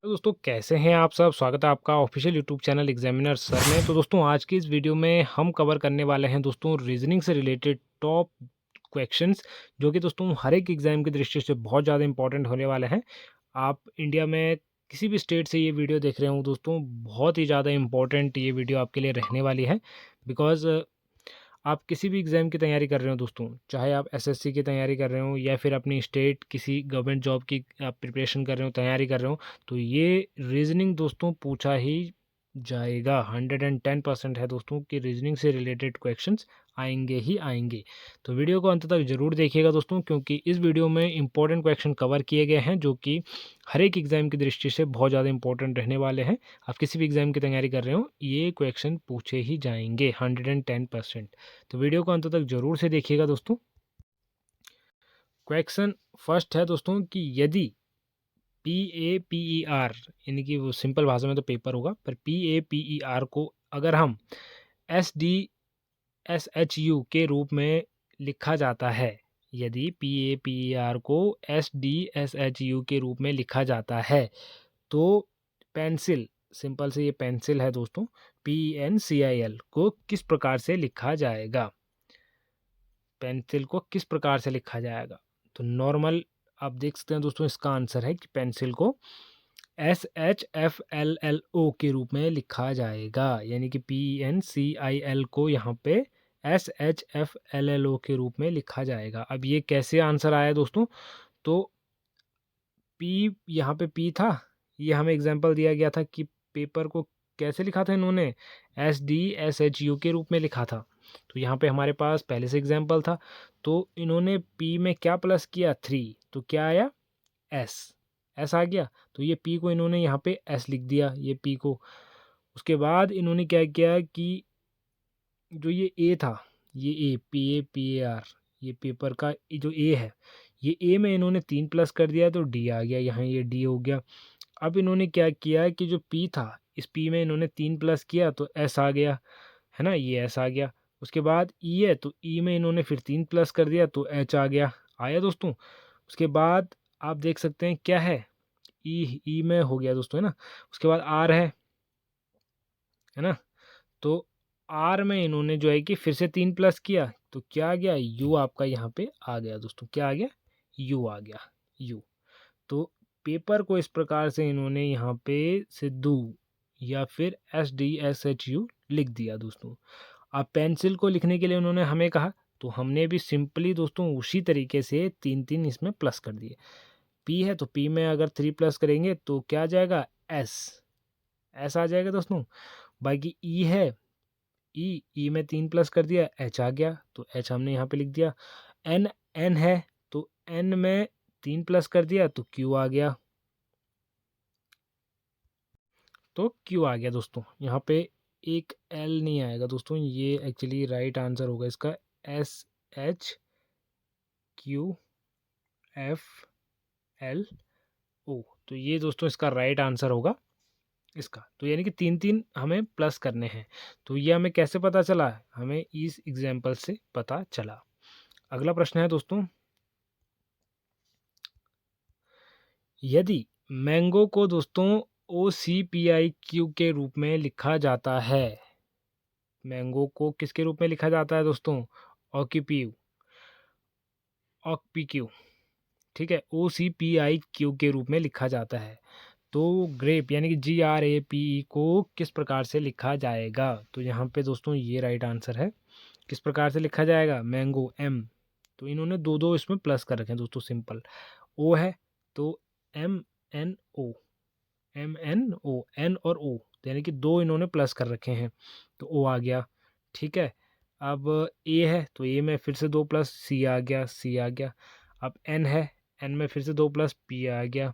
तो दोस्तों कैसे हैं आप सब। स्वागत है आपका official YouTube channel examiner sir में। तो दोस्तों आज की इस वीडियो में हम कवर करने वाले हैं दोस्तों रीजनिंग से रिलेटेड टॉप क्वेश्चंस, जो कि दोस्तों हर एक एग्जाम की दृष्टि से बहुत ज़्यादा इंपॉर्टेंट होने वाले हैं। आप इंडिया में किसी भी स्टेट से ये वीडियो देख रहे हो दोस्तों, बहुत ही ज़्यादा इंपॉर्टेंट ये वीडियो आपके लिए रहने वाली है। बिकॉज आप किसी भी एग्ज़ाम की तैयारी कर रहे हो दोस्तों, चाहे आप एसएससी की तैयारी कर रहे हो या फिर अपनी स्टेट किसी गवर्नमेंट जॉब की आप प्रिपरेशन कर रहे हो, तैयारी कर रहे हो, तो ये रीजनिंग दोस्तों पूछा ही जाएगा। 110% है दोस्तों कि रीजनिंग से रिलेटेड क्वेश्चंस आएंगे ही आएंगे। तो वीडियो को अंत तक ज़रूर देखिएगा दोस्तों, क्योंकि इस वीडियो में इंपॉर्टेंट क्वेश्चन कवर किए गए हैं जो कि हर एक एग्ज़ाम की दृष्टि से बहुत ज़्यादा इंपॉर्टेंट रहने वाले हैं। आप किसी भी एग्ज़ाम की तैयारी कर रहे हो, ये क्वेश्चन पूछे ही जाएंगे 110%। तो वीडियो को अंत तक ज़रूर से देखिएगा दोस्तों। क्वेश्चन फर्स्ट है दोस्तों कि यदि PAPER, यानी कि वो सिंपल भाषा में तो पेपर होगा, पर PAPER को अगर हम SDSHU के रूप में लिखा जाता है, यदि PAPER को SDSHU के रूप में लिखा जाता है, तो पेंसिल, सिंपल से ये पेंसिल है दोस्तों, PENCIL को किस प्रकार से लिखा जाएगा। पेंसिल को किस प्रकार से लिखा जाएगा, तो नॉर्मल आप देख सकते हैं दोस्तों, इसका आंसर है कि पेंसिल को SHFLLO के रूप में लिखा जाएगा, यानी कि PENCIL को यहाँ पे SHFLLO के रूप में लिखा जाएगा। अब ये कैसे आंसर आया दोस्तों, तो P, यहाँ पे P था, ये हमें एग्जाम्पल दिया गया था कि पेपर को कैसे लिखा था इन्होंने, SDSHU के रूप में लिखा था। तो यहाँ पे हमारे पास पहले से एग्जाम्पल था, तो इन्होंने P में क्या प्लस किया 3, तो क्या आया S, S आ गया। तो ये P को इन्होंने यहाँ पे S लिख दिया, ये P को। उसके बाद इन्होंने क्या किया कि जो ये A था, ये A, PAPAR, ये पेपर का जो A है, ये A में इन्होंने 3 प्लस कर दिया तो D आ गया, यहाँ ये D हो गया। अब इन्होंने क्या किया कि जो P था, इस P में इन्होंने 3 प्लस किया तो S आ गया, है ना, ये S आ गया। उसके बाद E है, तो E में इन्होंने फिर 3 प्लस कर दिया तो H आ गया, आया दोस्तों। उसके बाद आप देख सकते हैं क्या है, E में हो गया दोस्तों, है ना। उसके बाद R है ना। तो R में इन्होंने जो है कि फिर से 3 प्लस किया तो क्या आ गया, U आपका यहाँ पे आ गया दोस्तों, क्या आ गया, U आ गया, U। तो पेपर को इस प्रकार से इन्होंने यहाँ पे सिद्धू या फिर SDSHU लिख दिया दोस्तों। अब पेंसिल को लिखने के लिए उन्होंने हमें कहा, तो हमने भी सिंपली दोस्तों उसी तरीके से 3 इसमें प्लस कर दिए। P है तो P में अगर 3 प्लस करेंगे तो क्या आ जाएगा, S आ जाएगा दोस्तों। बाकी E है, E में 3 प्लस कर दिया, H आ गया, तो H हमने यहाँ पे लिख दिया। N है, तो N में 3 प्लस कर दिया तो Q आ गया, तो Q आ गया दोस्तों। यहाँ पे एक L नहीं आएगा दोस्तों, ये एक्चुअली राइट आंसर होगा इसका, SHQFLO। तो ये दोस्तों इसका राइट आंसर होगा इसका। तो यानी कि 3 हमें प्लस करने हैं। तो ये हमें कैसे पता चला, हमें इस एग्जाम्पल से पता चला। अगला प्रश्न है दोस्तों, यदि मैंगो को दोस्तों OCPIQ के रूप में लिखा जाता है, मैंगो को किसके रूप में लिखा जाता है दोस्तों, ऑक्यूपीयू, ऑक्पीक्यू, ठीक है, OCPIQ के रूप में लिखा जाता है, तो ग्रेप यानी कि GRAPE को किस प्रकार से लिखा जाएगा। तो यहाँ पे दोस्तों ये राइट आंसर है, किस प्रकार से लिखा जाएगा, मैंगो M, तो इन्होंने दो दो इसमें प्लस कर रखे हैं दोस्तों, सिंपल। O है तो MNO N और O, तो यानी कि दो इन्होंने प्लस कर रखे हैं तो O आ गया, ठीक है। अब A है तो A में फिर से 2 प्लस C आ गया, C आ गया। अब N है, N में फिर से 2 प्लस P आ गया।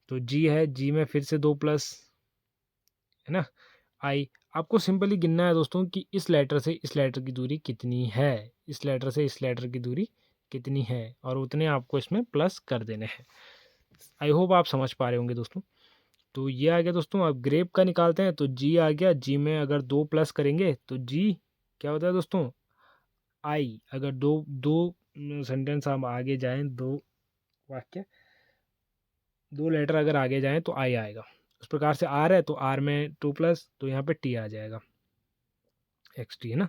तो G है, G में फिर से 2 प्लस, है ना, I। आपको सिंपली गिनना है दोस्तों कि इस लेटर से इस लेटर की दूरी कितनी है, इस लेटर से इस लेटर की दूरी कितनी है, और उतने आपको इसमें प्लस कर देने हैं। आई होप आप समझ पा रहे होंगे दोस्तों। तो ये आ गया दोस्तों। अब ग्रेप का निकालते हैं, तो जी आ गया, जी में अगर 2 प्लस करेंगे तो जी क्या होता है दोस्तों, आई। अगर दो दो सेंटेंस हम आगे जाएं, दो वाक्य, 2 लेटर अगर आगे जाएं तो आई आएगा। उस प्रकार से आर है तो आर में 2 प्लस, तो यहाँ पे टी आ जाएगा, एक्स टी है ना।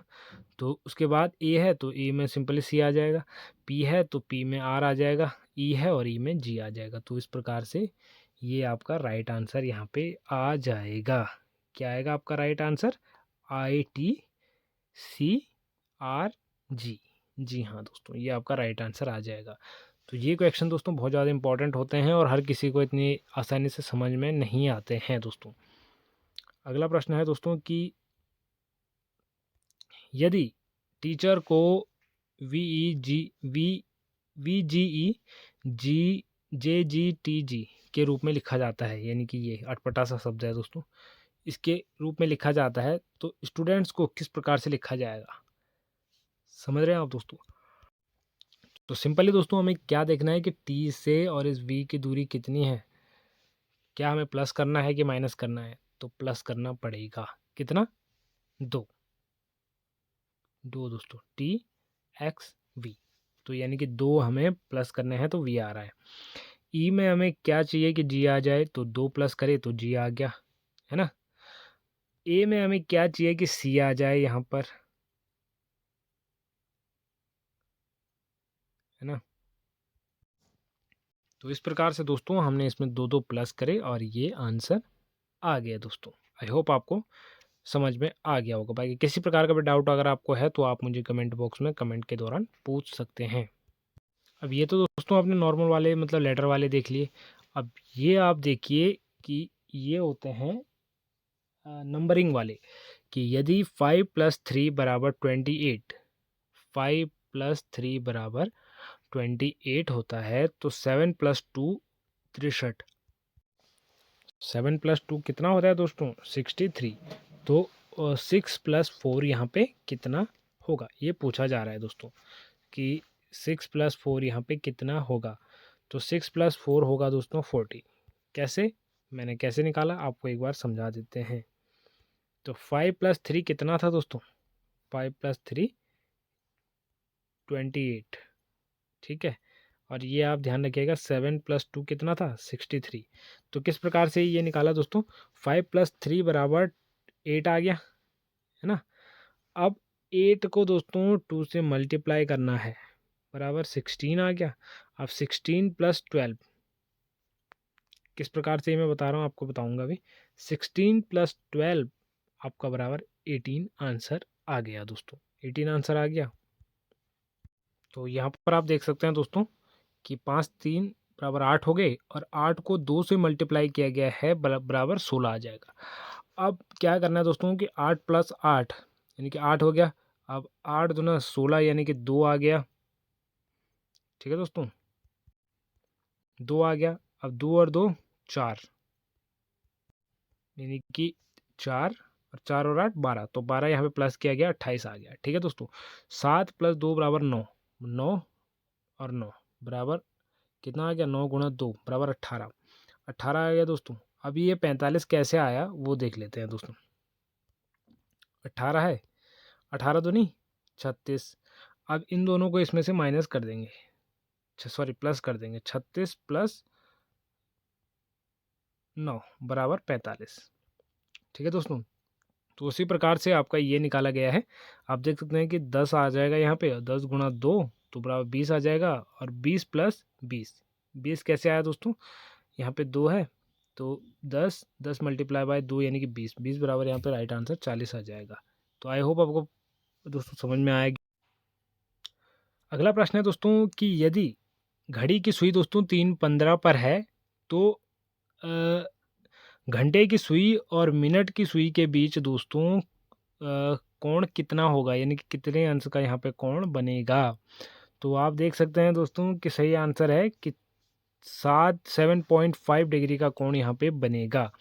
तो उसके बाद ए है तो ए में सिंपली सी आ जाएगा, पी है तो पी में आर आ जाएगा, ई है और ई में जी आ जाएगा। तो इस प्रकार से ये आपका राइट आंसर यहाँ पे आ जाएगा। क्या आएगा आपका right answer? I T C R G. जी हाँ दोस्तों, ये आपका राइट आंसर आ जाएगा। तो ये क्वेश्चन दोस्तों बहुत ज़्यादा इंपॉर्टेंट होते हैं और हर किसी को इतनी आसानी से समझ में नहीं आते हैं दोस्तों। अगला प्रश्न है दोस्तों कि यदि टीचर को VGEGJGTG के रूप में लिखा जाता है, यानी कि ये अटपटा सा शब्द है दोस्तों, इसके रूप में लिखा जाता है तो स्टूडेंट्स को किस प्रकार से लिखा जाएगा? समझ रहे हैं आप दोस्तों? तो सिंपली दोस्तों हमें क्या देखना है कि टी से और इस वी की दूरी कितनी है। क्या हमें प्लस करना है कि माइनस करना है? तो प्लस करना पड़ेगा। कितना? 2 दोस्तों, टी एक्स वी। तो यानी कि 2 हमें प्लस करने हैं तो वी आ रहा है। ई में हमें क्या चाहिए कि जी आ जाए, तो 2 प्लस करे तो जी आ गया, है ना। ए में हमें क्या चाहिए कि सी आ जाए यहाँ पर, है ना। तो इस प्रकार से दोस्तों हमने इसमें 2 प्लस करे और ये आंसर आ गया दोस्तों। आई होप आपको समझ में आ गया होगा। बाकी किसी प्रकार का भी डाउट अगर आपको है तो आप मुझे कमेंट बॉक्स में कमेंट के दौरान पूछ सकते हैं। अब ये तो दोस्तों आपने नॉर्मल वाले मतलब लेटर वाले देख लिए। अब ये आप देखिए कि ये होते हैं नंबरिंग वाले, कि यदि 5 + 3 = 28, 5 + 3 = 28 होता है तो 7 + 2 63, 7 + 2 कितना होता है दोस्तों? 63। तो 6 + 4 यहाँ पे कितना होगा, ये पूछा जा रहा है दोस्तों कि 6 + 4 यहाँ पे कितना होगा। तो 6 + 4 होगा दोस्तों 40। कैसे? मैंने कैसे निकाला आपको एक बार समझा देते हैं। तो 5 + 3 कितना था दोस्तों? 5 + 3 28, ठीक है। और ये आप ध्यान रखिएगा 7 + 2 कितना था? 63। तो किस प्रकार से ये निकाला दोस्तों? 5 + 3 = 8 आ गया, है ना। अब 8 को दोस्तों 2 से मल्टीप्लाई करना है, बराबर 16 आ गया। अब 16 + 12 किस प्रकार से मैं बता रहा हूँ आपको बताऊंगा भी। 16 + 12 आपका बराबर 18 आंसर आ गया दोस्तों। 18 आंसर आ गया। तो यहाँ पर आप देख सकते हैं दोस्तों कि 5 3 बराबर 8 हो गए और 8 को 2 से मल्टीप्लाई किया गया है, बराबर 16 आ जाएगा। अब क्या करना है दोस्तों कि 8 + 8 यानी कि 8 हो गया। अब 8 दूना 16 यानी कि 2 आ गया, ठीक है दोस्तों, 2 आ गया। अब 2 और 2 4, यानी कि 4 और 4 और 8 12, तो 12 यहाँ पे प्लस किया गया, 28 आ गया, ठीक है दोस्तों। 7 + 2 = 9, 9 और 9 बराबर कितना आ गया? 9 × 2 = 18, 18 आ गया दोस्तों। अब ये 45 कैसे आया वो देख लेते हैं दोस्तों। 18 है, 18 तो नहीं 36। अब इन दोनों को इसमें से माइनस कर देंगे, सॉरी प्लस कर देंगे। 36 + 9 = 45, ठीक है दोस्तों। तो उसी प्रकार से आपका ये निकाला गया है। आप देख सकते हैं कि 10 आ जाएगा यहाँ पे, 10 × 2 तो बराबर 20 आ जाएगा। और 20 + 20, 20 कैसे आया दोस्तों? यहाँ पे 2 है तो 10 10 × 2 यानी कि 20, 20 बराबर यहाँ पे राइट आंसर 40 आ जाएगा। तो आई होप आपको दोस्तों समझ में आएगी। अगला प्रश्न है दोस्तों कि यदि घड़ी की सुई दोस्तों 3:15 पर है तो घंटे की सुई और मिनट की सुई के बीच दोस्तों कोण कितना होगा, यानी कि कितने अंश का यहाँ पे कोण बनेगा। तो आप देख सकते हैं दोस्तों कि सही आंसर है कि 7.5 डिग्री का कोण यहाँ पे बनेगा।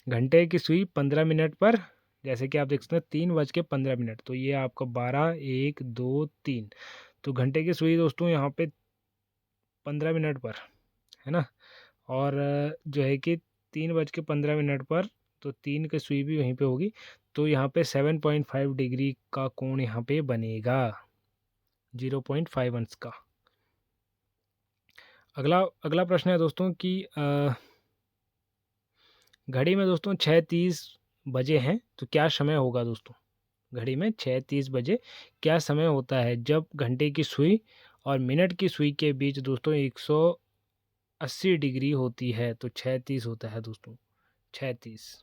घंटे की सुई 15 मिनट पर, जैसे कि आप देख सकते हैं 3:15, तो ये आपका 12 1 2 3, तो घंटे की सुई दोस्तों यहाँ पे 15 मिनट पर, है ना। और जो है कि 3:15 पर, तो 3 की सुई भी वहीं पे होगी, तो यहाँ पे 7.5 डिग्री का कोण यहाँ पे बनेगा, 0.5 अंश का। अगला प्रश्न है दोस्तों कि घड़ी में दोस्तों 6:30 बजे हैं, तो क्या समय होगा दोस्तों? घड़ी में 6:30 बजे क्या समय होता है जब घंटे की सुई और मिनट की सुई के बीच दोस्तों 180 डिग्री होती है, तो 6:30 होता है दोस्तों, 6:30।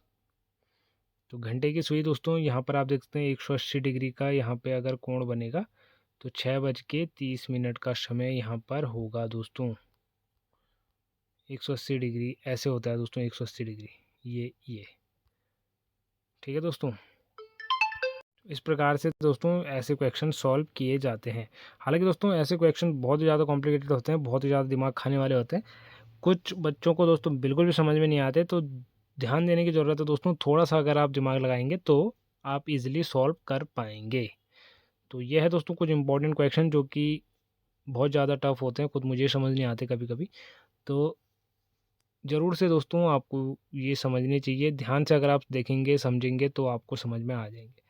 तो घंटे की सुई दोस्तों यहाँ पर आप देख सकते हैं 180 डिग्री का यहाँ पे अगर कोण बनेगा तो 6:30 का समय यहाँ पर होगा दोस्तों। 180 डिग्री ऐसे होता है दोस्तों, 180 डिग्री ये ठीक है दोस्तों। इस प्रकार से दोस्तों ऐसे क्वेश्चन सॉल्व किए जाते हैं। हालांकि दोस्तों ऐसे क्वेश्चन बहुत ही ज़्यादा कॉम्प्लिकेटेड होते हैं, बहुत ही ज़्यादा दिमाग खाने वाले होते हैं। कुछ बच्चों को दोस्तों बिल्कुल भी समझ में नहीं आते, तो ध्यान देने की ज़रूरत है दोस्तों। थोड़ा सा अगर आप दिमाग लगाएंगे तो आप इजीली सॉल्व कर पाएंगे। तो ये है दोस्तों कुछ इंपॉर्टेंट क्वेश्चन जो कि बहुत ज़्यादा टफ होते हैं, खुद मुझे समझ नहीं आते कभी कभी। तो ज़रूर से दोस्तों आपको ये समझने चाहिए, ध्यान से अगर आप देखेंगे समझेंगे तो आपको समझ में आ जाएंगे।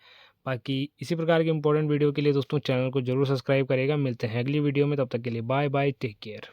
बाकी इसी प्रकार के इंपॉर्टेंट वीडियो के लिए दोस्तों चैनल को जरूर सब्सक्राइब करेगा। मिलते हैं अगली वीडियो में, तब तक के लिए बाय बाय, टेक केयर।